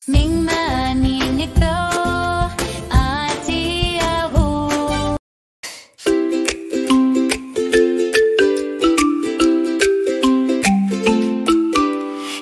Ming maninito ati ako.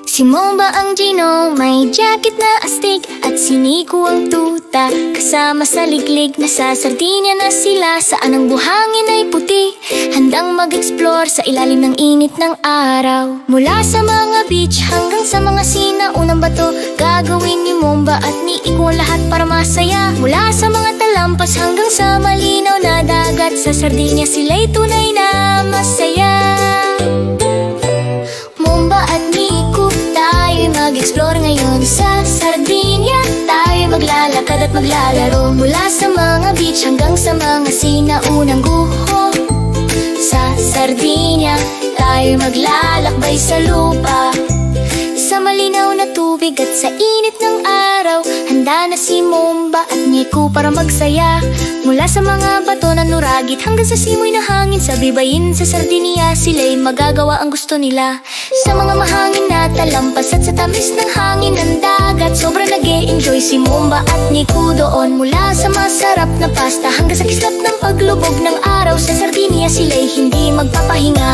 Si Momba ang Gino, may jacket na astig at si Nico ang tuta. Kasama sa liglig, nasa Sardinia na sila. Saan ang buhangin ay puti, handang mag-explore sa ilalim ng init ng araw. Mula sa mga beach hanggang sa mga sinaunang bato, gagawin ni Momba at ni Nico ang lahat para masaya. Mula sa mga talampas hanggang sa malinaw na dagat, sa Sardinia sila'y tunay na masaya. Momba at Nico, tayo'y mag-explore ngayon sa Sardinia. Tayo'y maglalakad at maglalaro mula sa mga beach hanggang sa mga sinaunang guho. Sa Sardinia, tayo'y maglalakbay sa lupa. Sa malinaw na tubig at sa init ng araw, handa na si Momba at Nico para magsaya. Mula sa mga bato na nuragit hanggang sa simoy na hangin, sa bibayin sa Sardinia, sila'y magagawa ang gusto nila. Sa mga mahangin na talampas at sa tamis ng hangin ng dagat, sobrang nag-e-enjoy si Momba at Nico doon. Mula sa masarap na pasta hanggang sa kislap ng paglubog ng araw, sa Sardinia sila'y hindi magpapahinga.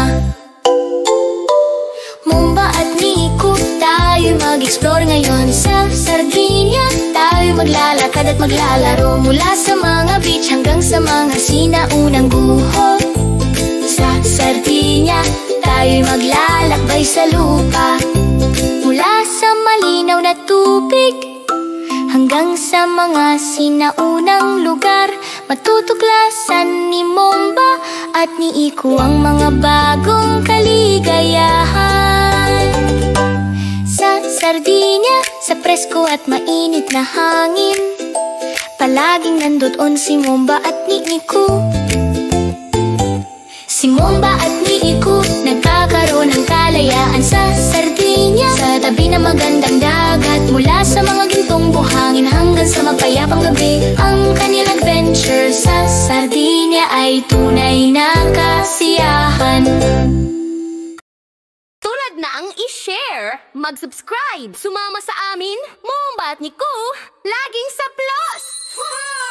Momba at Nico, tayo'y mag-explore ngayon sa Sardinia. Tayo'y maglalakad at maglalaro mula sa mga beach hanggang sa mga sinaunang guho. Sa Sardinia, tayo'y maglalakbay sa lupa. Mula sa malinaw na tubig hanggang sa mga sinaunang lugar, matutuklasan ni Momba at ni Nico ang mga bagong kaligayahan. Sa Sardinia, sa presko at mainit na hangin, palaging nandoon si Momba at ni Nico. Si Momba at ni Nico nagkakaroon ng kalayaan sa Sardinia, sa tabi ng magandang dagat. Mula sa mga gintong buhangin hanggang sa mapayapang gabi, ang kanilang adventure sa Sardinia ay tunay na kasiyahan. Tulad na ang i-share, mag-subscribe, sumama sa amin, Momba at Nico, laging sa plus! Wow!